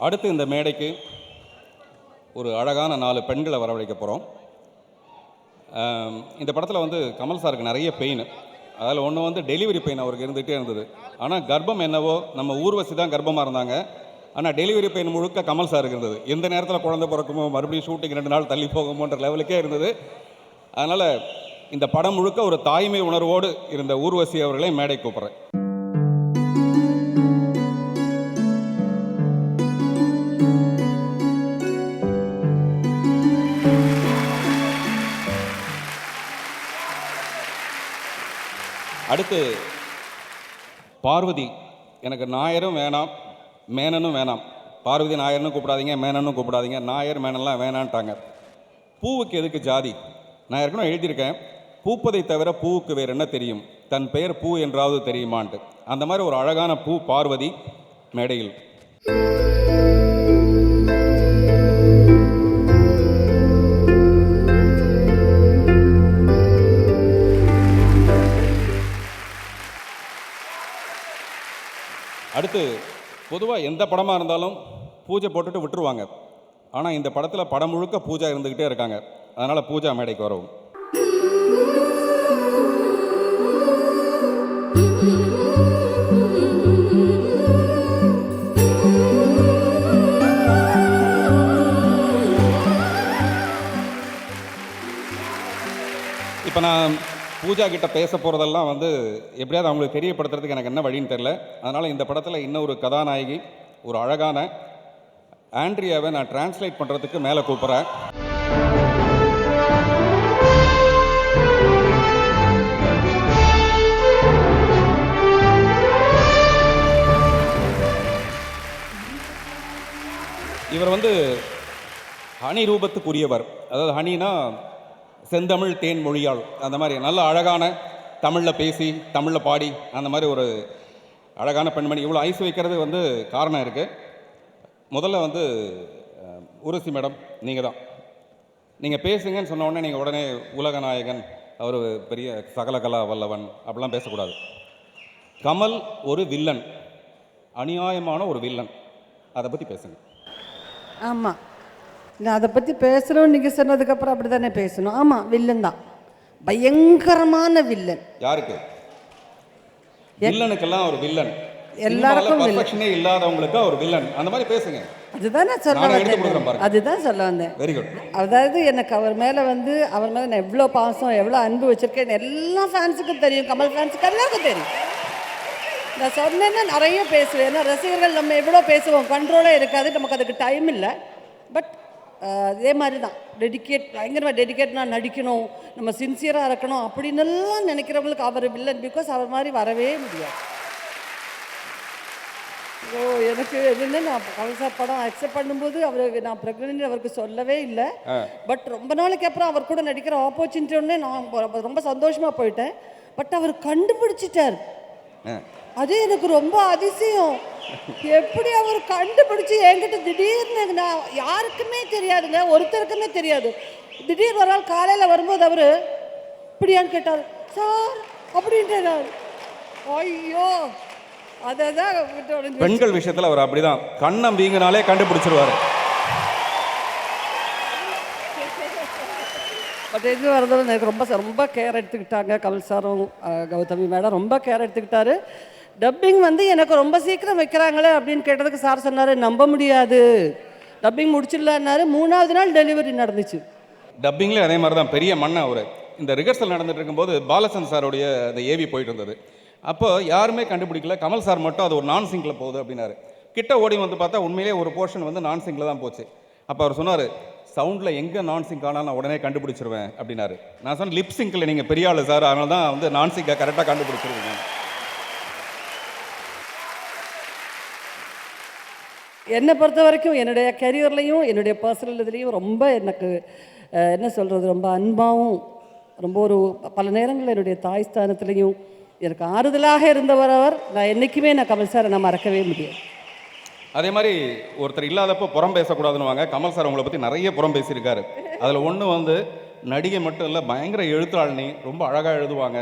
அடுத்து இந்த மேடைக்கு ஒரு அழகான 4 பெண்களை வரவழைக்க போகிறோம். இந்த படத்தில் வந்து கமல் சாருக்கு நிறைய பெயின். அதில் ஒன்று வந்து டெலிவரி பெயின் அவருக்கு இருந்துகிட்டே இருந்தது. ஆனால் கர்ப்பம் என்னவோ நம்ம ஊர்வசி தான் கர்ப்பமாக இருந்தாங்க. ஆனால் டெலிவரி பெயின் முழுக்க கமல் சாருக்கு இருந்தது. எந்த நேரத்தில் குழந்தை பிறக்குமோ, மறுபடியும் ஷூட்டிங் 2 நாள் தள்ளி போகுமோன்ற லெவலுக்கே இருந்தது. அதனால் இந்த படம் முழுக்க ஒரு தாய்மை உணர்வோடு இருந்த ஊர்வசி அவர்களை மேடை கூப்பிட்றேன். அடுத்து பார்வதி. எனக்கு நாயரும் வேணாம், மேனனும் வேணாம். பார்வதி நாயர்னு கூப்பிடாதீங்க, மேனனும் கூப்பிடாதீங்க. நாயர் மேனெல்லாம் வேணான்ட்டாங்க. பூவுக்கு எதுக்கு ஜாதி? நான் ஏற்கனவே எழுதியிருக்கேன், பூப்பதை தவிர பூவுக்கு வேறு என்ன தெரியும், தன் பெயர் பூ என்றாவது தெரியுமான்ட்டு. அந்த மாதிரி ஒரு அழகான பூ பார்வதி மேடையில். அடுத்து பொதுவாக எந்த படமாக இருந்தாலும் பூஜை போட்டுட்டு விட்டுருவாங்க. ஆனால் இந்த படத்தில் படம் முழுக்க பூஜா இருந்துக்கிட்டே இருக்காங்க. அதனால் பூஜா மேடைக்கு வரவும். இப்போ நான் பூஜா கிட்ட பேச போகிறதெல்லாம் வந்து எப்படியாவது அவங்களுக்கு தெரியப்படுத்துறதுக்கு எனக்கு என்ன வழின்னு தெரில. அதனால் இந்த படத்தில் இன்னொரு கதாநாயகி, ஒரு அழகான ஆண்ட்ரியாவை நான் டிரான்ஸ்லேட் பண்ணுறதுக்கு மேலே கூப்பிட்றேன். இவர் வந்து ஹனி ரூபத்துக்குரியவர். அதாவது ஹனினா செந்தமிழ் தேன் மொழியாள். அந்த மாதிரி நல்ல அழகான தமிழில் பேசி தமிழில் பாடி அந்த மாதிரி ஒரு அழகான பெண்மணி. இவ்வளோ ஐஸ் வைக்கிறது வந்து காரணம் இருக்குது. முதல்ல வந்து ஊர்வசி மேடம், நீங்கள் தான். நீங்கள் பேசுங்கன்னு சொன்ன உடனே நீங்கள் உடனே உலக நாயகன், அவர் பெரிய சகலகலா வல்லவன் அப்படிலாம் பேசக்கூடாது. கமல் ஒரு வில்லன், அநியாயமான ஒரு வில்லன். அதை பற்றி பேசுங்க. ஆமாம், நான் அதை பற்றி பேசுகிறோம். நீங்கள் சொன்னதுக்கப்புறம் அப்படி தானே பேசணும். ஆமாம், வில்லன் தான், பயங்கரமான வில்லன். யாருக்கு? வில்லனுக்கெல்லாம் ஒரு வில்லன். எல்லாருக்கும் பெர்ஃபெக்ஷனே இல்லாதவங்களுக்கு ஒரு வில்லன். அந்த மாதிரி பேசுங்க. அதுதான் நான் சொல்ல வந்தேன். அதுதான் சொல்ல வந்தேன். Very good. அதாவது எனக்கு அவர் மேலே வந்து, அவர் மேலே நான் எவ்வளோ பாசம், எவ்வளோ அன்பு வச்சுருக்கேன் எல்லா ஃபேன்ஸுக்கும் தெரியும். கமல் ஃபேன்ஸுக்கு எல்லாருக்கும் தெரியும். நான் சொன்னேன்னா நிறைய பேசுவேன். ஏன்னா ரசிகர்கள் நம்ம எவ்வளோ பேசுவோம், கண்ட்ரோலே இருக்காது, நமக்கு அதுக்கு டைம் இல்லை. பட் அதே மாதிரி தான் பயங்கரமாக டெடிக்கேட்னா நடிக்கணும், நம்ம சின்சியராக இருக்கணும் அப்படின்னுலாம் நினைக்கிறவங்களுக்கு அவர் வில்லன். பிகாஸ் அவர் மாதிரி வரவே முடியாது. ஸோ எனக்கு என்னென்ன, நான் கமல் சார் படம் அக்செப்ட் பண்ணும்போது அவருக்கு நான் ப்ரெக்னென்ட் அவருக்கு சொல்லவே இல்லை. பட் ரொம்ப நாளைக்கு அப்புறம் அவர் கூட நடிக்கிற ஆப்பர்ச்சுனிட்டி ஒன்று நான் ரொம்ப சந்தோஷமாக போயிட்டேன். பட் அவர் கண்டுபிடிச்சிட்டார். அது எனக்கு ரொம்ப அதிசயம். எப்படி அவர் கண்டுபிடிச்சி என்கிட்ட திடீர்னு, நான் யாருக்குமே தெரியாதுங்க, ஒருத்தருக்குமே தெரியாது. திடீர் ஒரு நாள் காலையில் வரும்போது அவர் இப்படியான்னு கேட்டார், சார் அப்படின்றார். ஐயோ, அதை தான் பெண்கள் விஷயத்தில் அவர் அப்படிதான், கண்ணம் வீங்கினாலே கண்டுபிடிச்சிருவாரு. பட் எது வரதும் எனக்கு ரொம்ப ரொம்ப கேர் எடுத்துக்கிட்டாங்க. கமல் சாரும் கௌதமி மேடம் ரொம்ப கேர் எடுத்துக்கிட்டாரு. டப்பிங் வந்து எனக்கு ரொம்ப சீக்கிரம் வைக்கிறாங்களே அப்படின்னு கேட்டதுக்கு சார் சொன்னார், நம்ப முடியாது, டப்பிங் முடிச்சிடலான்னாரு. 3வது நாள் டெலிவரி நடந்துச்சு. டப்பிங்லேயே அதே மாதிரி தான் பெரிய மண்ணை. அவர் இந்த ரிஹர்சல் நடந்துட்டு இருக்கும்போது பாலசன் சாருடைய அந்த ஏவி போயிட்டு இருந்தது. அப்போ யாருமே கண்டுபிடிக்கல, கமல் சார் மட்டும் அது ஒரு நான் சிங்கில் போகுது அப்படின்னாரு. கிட்ட ஓடி வந்து பார்த்தா உண்மையிலே ஒரு போர்ஷன் வந்து நான் சிங்கில் தான் போச்சு. அப்போ அவர் சொன்னார், சவுண்டில் எங்கே நான் சிங்க் ஆனால் நான் உடனே கண்டுபிடிச்சிருவேன் அப்படின்னாரு. நான் சொன்னேன், லிப் சிங்கில் நீங்கள் பெரிய ஆள் சார், அதனால தான் வந்து நான் சிங்கை கரெக்டாக கண்டுபிடிச்சிருவீங்க. என்னை பொறுத்த வரைக்கும் என்னுடைய கரியர்லையும் என்னுடைய பர்சனல் இதுலேயும் ரொம்ப எனக்கு என்ன சொல்கிறது, ரொம்ப அன்பாகவும் ரொம்ப ஒரு பல நேரங்களில் என்னுடைய தாய் ஸ்தானத்துலேயும் எனக்கு ஆறுதலாக இருந்தவர் அவர். நான் என்றைக்குமே நான் கமல் சாரை நான் மறக்கவே முடியாது. அதே மாதிரி ஒருத்தர் இல்லாதப்போ புறம் பேசக்கூடாதுன்னு வாங்க. கமல் சார் உங்களை பற்றி நிறைய புறம் பேசியிருக்காரு. அதில் ஒன்று வந்து நடிகை மட்டும் இல்லை, பயங்கர எழுத்தாளனி, ரொம்ப அழகாக எழுதுவாங்க.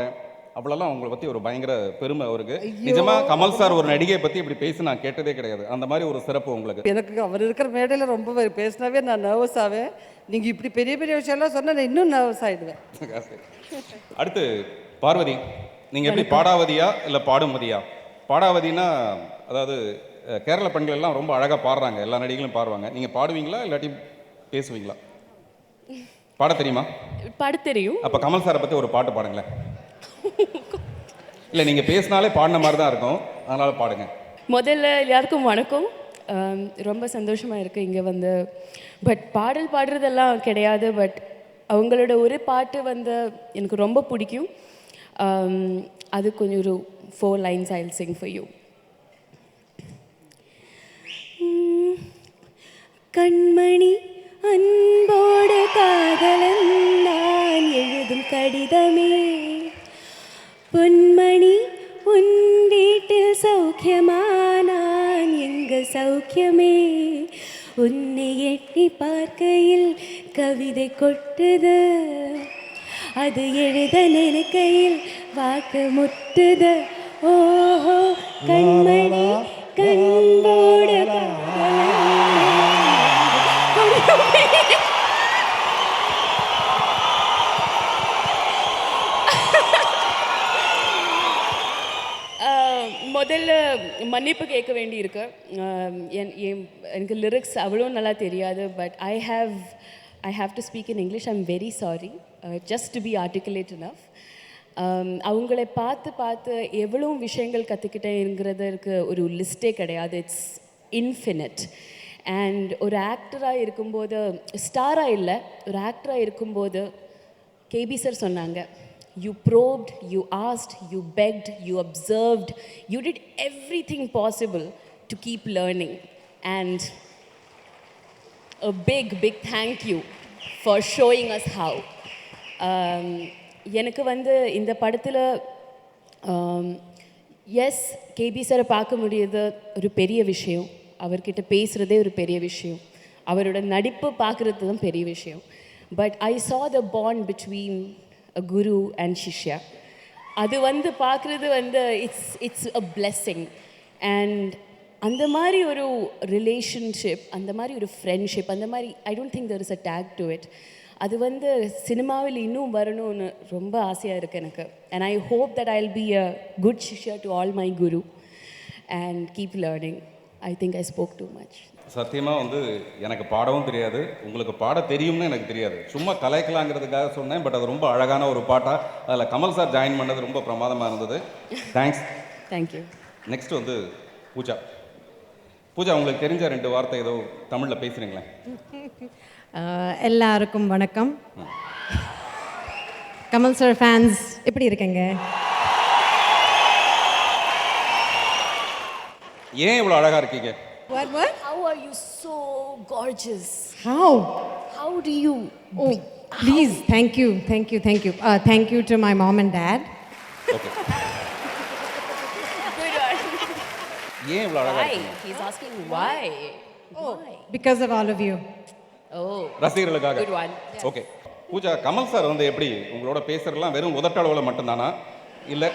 அவ்வளோலாம் உங்களை பற்றி ஒரு பயங்கர பெருமை அவருக்கு. நிஜமா கமல் சார் ஒரு நடிகையை பற்றி இப்படி பேசி நான் கேட்டதே கிடையாது. அந்த மாதிரி ஒரு சிறப்பு உங்களுக்கு. எனக்கு அவர் இருக்கிற மேடையில் ரொம்ப பேசினாவே நான் நர்வஸ் ஆவேன். நீங்கள் இப்படி பெரிய பெரிய விஷயம்லாம் சொன்னால் நான் இன்னும் நர்வஸ் ஆகிடுவேன். அடுத்து பார்வதி, நீங்கள் எப்படி பாடாவதியா இல்லை பாடுமதியா? பாடாவதினா அதாவது கேரள பெண்கள் எல்லாம் ரொம்ப அழகாக பாடுறாங்க, எல்லா நடிகளும் பாடுவாங்க. நீங்கள் பாடுவீங்களா இல்லாட்டி பேசுவீங்களா? பாட தெரியுமா? பாட தெரியும். அப்போ கமல் சாரை பற்றி ஒரு பாட்டு பாடுங்களேன். இல்லை நீங்கள் பேசினாலே பாடின மாதிரி தான் இருக்கும், அதனால் பாடுங்க. முதல்ல எல்லாருக்கும் வணக்கம். ரொம்ப சந்தோஷமாக இருக்குது இங்கே வந்து. பட் பாடல் பாடுறதெல்லாம் கிடையாது. பட் அவங்களோட ஒரு பாட்டு வந்து எனக்கு ரொம்ப பிடிக்கும். அது கொஞ்சம் ஒரு 4 lines I'll sing for you. கண்மணி அன்போடு காதலன் நான் எழுதும் கடிதமே, பொன்மணி உன் வீட்டில் சௌக்கியமா, நான் எங்க சௌக்கியமே, உன்னை எட்டி பார்க்கையில் கவிதை கொட்டுது, அது எழுத நினைக்கையில் வாக்கு முட்டுது, ஓஹோ கண்மணி கண்போடு முதல்ல மன்னிப்பு கேட்க வேண்டியிருக்கு. எனக்கு லிரிக்ஸ் அவ்வளோ நல்லா தெரியாது. But I have to speak in English. I am very sorry, just to be articulate enough. அவங்கள பார்த்து எவ்வளோ விஷயங்கள் கற்றுக்கிட்டேங்கிறதுக்கு ஒரு லிஸ்ட்டே கிடையாது. It's infinite. அண்ட் ஒரு ஆக்டராக இருக்கும்போது, ஸ்டாராக இல்லை, ஒரு ஆக்டராக இருக்கும்போது கேபி சார் சொன்னாங்க, you probed, you asked, you begged, you observed, you did everything possible to keep learning. And a big thank you for showing us how. எனக்கு வந்து இந்த படத்தில் எஸ் கேபி சாரை பார்க்க முடியுது ஒரு பெரிய விஷயம், அவர்கிட்ட பேசுகிறதே ஒரு பெரிய விஷயம், அவரோட நடிப்பு பார்க்குறது தான் பெரிய விஷயம். But I saw the bond between a guru and shishya. அது வந்து பார்க்குறது வந்து இட்ஸ் a blessing. And அந்த மாதிரி ஒரு ரிலேஷன்ஷிப், அந்த மாதிரி ஒரு ஃப்ரெண்ட்ஷிப், அந்த மாதிரி I don't think there is a tag to it. அது வந்து சினிமாவில் இன்னும் வரணும்னு ரொம்ப ஆசையாக இருக்குது எனக்கு. And I hope that I'll be a good shishya to all my guru and keep learning. I think I spoke too much. சத்தியமாக வந்து எனக்கு பாடவும் தெரியாது, உங்களுக்கு பாட தெரியும்னு எனக்கு தெரியாது, சும்மா கலாய்க்கலாங்கிறதுக்காக சொன்னேன். பட் அது ரொம்ப அழகான ஒரு பாட்டாக அதில் கமல் சார் ஜாயின் பண்ணது ரொம்ப பிரமாதமாக இருந்தது. தேங்க்ஸ். தேங்க்யூ. நெக்ஸ்ட் வந்து பூஜா. பூஜா, உங்களுக்கு தெரிஞ்ச 2 வார்த்தை ஏதோ தமிழில் பேசுகிறீங்களேன்? எல்லாருக்கும் வணக்கம். கமல் சார் ஃபேன்ஸ் எப்படி இருக்கீங்க? ஏன் இவ்வளோ அழகாக இருக்கீங்க? What? How are you so gorgeous? How? How do you? Oh, please, thank you. Thank you to my mom and dad. Okay. Good one. ஏன் இவ்வளோ அழகாக Why? இருக்கீங்க? He's asking why. Oh, because of all of you. Oh. ரசிகர்களுக்காக. Good one. Okay. Pooja, Kamal sir வந்து எப்படி உங்களோட பேசுறதுலாம் வெறும் உதட்டளவில் மட்டும்தானா இல்லை?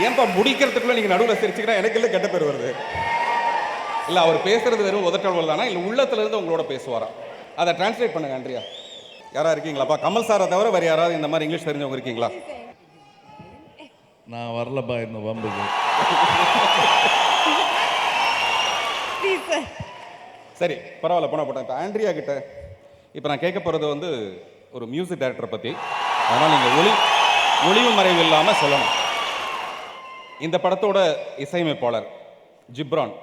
ஏன்பா முடிக்கிறதுக்குள்ள நீங்கள் நடுவில் சிரிச்சுக்கிட்டா எனக்கு இல்லை கெட்ட பேர் வருது? இல்லை, அவர் பேசுறது வெறும் உதட்டளவில் தானா இல்லை உள்ளத்துலேருந்து உங்களோட பேசுவாரா? அதை டிரான்ஸ்லேட் பண்ணுங்க ஆண்ட்ரியா. யாராக இருக்கீங்களாப்பா? கமல் சாரை தவிர வேறு யாராவது இந்த மாதிரி இங்கிலீஷ் தெரிஞ்சவங்க இருக்கீங்களா? நான் வரலப்பா இந்த வம்புக்கு. சரி, பரவாயில்ல, போனால் போட்டேன். இப்போ ஆண்ட்ரியா கிட்ட இப்போ நான் கேட்க போகிறது வந்து ஒரு மியூசிக் டைரக்டரை பற்றி. அதனால் நீங்கள் ஒளிவு மறைவு இல்லாமல் சொல்லணும். இந்த படத்தோட இசையமைப்பாளர் ஜிப்ரான்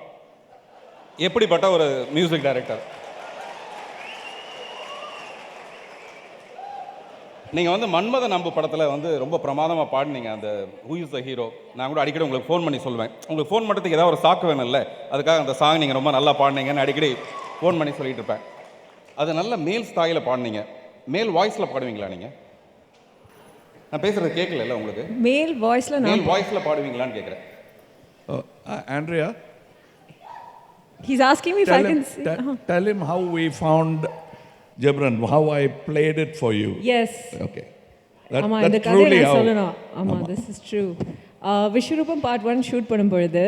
எப்படிப்பட்ட ஒரு மியூசிக் டைரக்டர்? நீங்கள் வந்து மன்மத நம்பு படத்தில் வந்து ரொம்ப பிரமாதமாக பாடினீங்க அந்த ஹூ இஸ் த ஹீரோ. நான் கூட அடிக்கடி உங்களுக்கு ஃபோன் பண்ணி சொல்லுவேன், உங்களுக்கு ஃபோன் பண்ணுறதுக்கு ஏதாவது ஒரு சாக்கு வேணும்ல, அதுக்காக அந்த சாங் நீங்கள் ரொம்ப நல்லா பாடினீங்கன்னு அடிக்கடி ஃபோன் பண்ணி சொல்லிட்டு இருப்பேன். அது நல்ல மேல் ஸ்டைலில் பாடினீங்க. மேல் வாய்ஸில் பாடுவீங்களா நீங்கள்? நான் பேசுகிறது கேட்கல உங்களுக்கு? மேல் வாய்ஸில் பாடுவீங்களான்னு கேட்குறேன். Andrea, He's asking me if I can see. tell him how we found Jabran, how I played it for you. Yes. Okay. ஆமா That இந்த கதையை truly நான் how. சொல்லணும். ஆமா this is true. Vishwaroopam part 1 shoot பண்ணும்பொழுது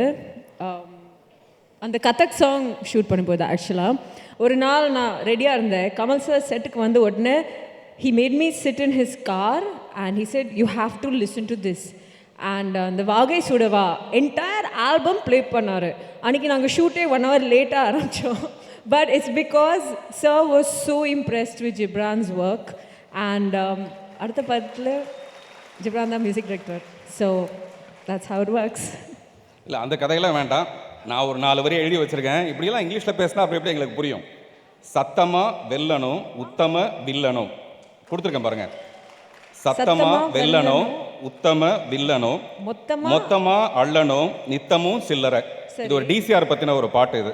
அந்த Kathak song shoot பண்ணும்போது ஆக்சுவலாக ஒரு நாள் நான் ரெடியாக இருந்தேன். கமல் சார் செட்டுக்கு வந்து உடனே he made me sit in his car and he said you have to listen to this and அந்த வாகை சுடவா என்டையர் ஆல்பம் ப்ளே பண்ணார். அன்றைக்கி நாங்கள் ஷூட்டே 1 hour லேட்டாக ஆரம்பித்தோம். But it's because sir was so impressed with Ghibran's work and அடுத்த படத்தில் ஜிப்ரான் தான் music director. So that's how it works. இல்லை அந்த கதையெல்லாம் வேண்டாம். நான் ஒரு 4 வரி எழுதி வச்சுருக்கேன். இப்படியெல்லாம் இங்கிலீஷில் பேசினா அப்படி எப்படி எங்களுக்கு புரியும்? சத்தமாக வெல்லணும், உத்தம வில்லணும் கொடுத்துருக்கேன் பாருங்க. சத்தமாக வெல்லணும், உத்தம வில்லணும், மொத்தமாக அள்ளணும், நித்தமும் சில்லறை. இது ஒரு டிசிஆர் பற்றின ஒரு பாட்டு. இது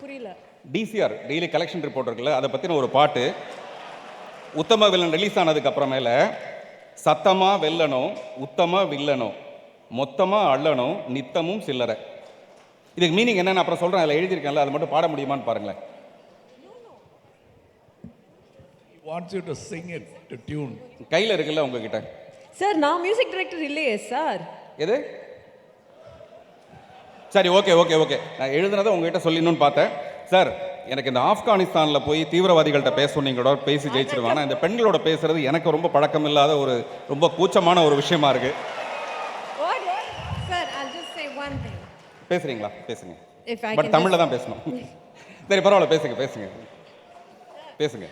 புரியல. டிசிஆர் டெய்லி கலெக்ஷன் ரிப்போர்ட் இருக்குல்ல, அதை பற்றின ஒரு பாட்டு. உத்தம வில்லன் ரிலீஸ் ஆனதுக்கு அப்புறமேல சத்தமாக வெல்லணும், உத்தம வில்லணும், மொத்தமாக அள்ளணும், நித்தமும் சில்லறை. இதுக்கு மீனிங் என்னன்னு அப்புறம் சொல்கிறேன். அதில் எழுதியிருக்கேன்ல, அது மட்டும் பாட முடியுமான்னு பாருங்களேன். He wants you to sing it to tune. கையில் இருக்குல்ல உங்ககிட்ட. சார் நான் மியூசிக் டைரக்டர் இல்லையே சார். எது? சரி, ஓகே ஓகே ஓகே. நான் எழுதுனதை உங்ககிட்ட சொல்லிடணும்னு பார்த்தேன். சார், எனக்கு இந்த ஆப்கானிஸ்தானில் போய் தீவிரவாதிகள்கிட்ட பேச சொன்னீங்களோட பேசி ஜெயிச்சிருவாங்க. இந்த பெண்களோட பேசுறது எனக்கு ரொம்ப பழக்கம் இல்லாத ஒரு ரொம்ப கூச்சமான ஒரு விஷயமா இருக்கு. Sir, I'll just say one thing. பேசுறீங்களா? பேசுங்க. If I பட் can தமிழில் தான் பேசணும். சரி, பரவாயில்ல, பேசுங்க பேசுங்க பேசுங்க.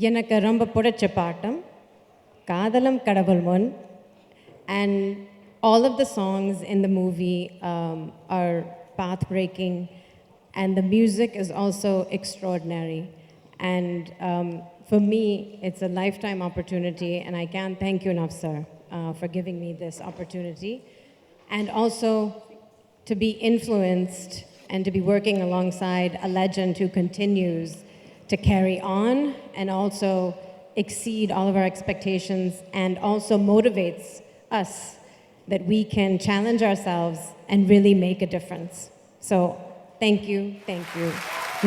எனக்கு ரொம்ப பிடிச்ச பாட்டம் காதலம் கடவுள் முன், and all of the songs in the movie are path-breaking, and the music is also extraordinary. And for me, it's a lifetime opportunity, and I can't thank you enough, sir, for giving me this opportunity. And also to be influenced and to be working alongside a legend who continues to carry on and also exceed all of our expectations and also motivates us that we can challenge ourselves and really make a difference. So, thank you.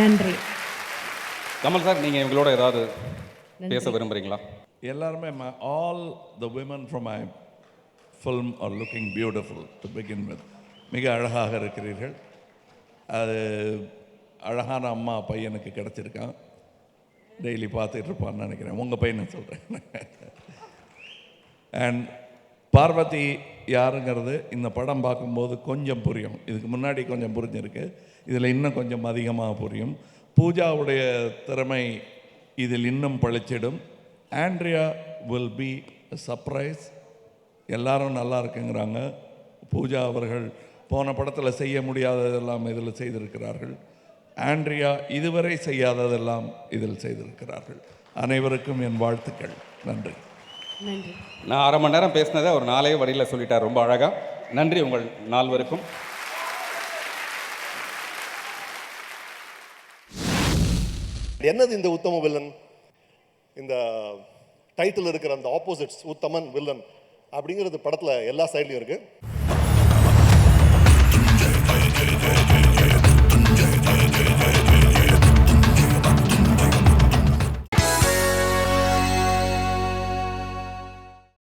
நன்றி. Kamal sir, நீங்கள் இவங்களோட ஏதாவது பேச விரும்புகிறீங்களா? எல்லாருமே all the women from my film are looking beautiful to begin with. மிக அழகாக இருக்கிறீர்கள். அது அழகான அம்மா பையனுக்கு கிடச்சிருக்கான். டெய்லி பார்த்துட்டு இருப்பான்னு நினைக்கிறேன். உங்கள் பையனை சொல்கிறேன். அண்ட் பார்வதி யாருங்கிறது இந்த படம் பார்க்கும்போது கொஞ்சம் புரியும். இதுக்கு முன்னாடி கொஞ்சம் புரிஞ்சிருக்கு, இதில் இன்னும் கொஞ்சம் அதிகமாக புரியும். பூஜாவுடைய திறமை இதில் இன்னும் பளிச்சிடும். Andrea will be surprise. எல்லாரும் நல்லா இருக்குங்கிறாங்க. பூஜா அவர்கள் போன படத்தில் செய்ய முடியாததெல்லாம் இதில் செய்திருக்கிறார்கள். ஆண்ட்ரியா இதுவரை செய்யாததெல்லாம் இதில் செய்திருக்கிறார்கள். அனைவருக்கும் என் வாழ்த்துக்கள். நன்றி. நான் 1/2 மணி நேரம் பேசினதை ஒரு 4 வரியில் சொல்லிட்டார் ரொம்ப அழகாக. நன்றி உங்கள் 4வருக்கும். என்னது இந்த உத்தம வில்லன்? இந்த டைட்டில் இருக்கிற அந்த ஆப்போசிட்ஸ் உத்தமன் வில்லன் அப்படிங்கிறது படத்தில் எல்லா சைட்லையும் இருக்குது.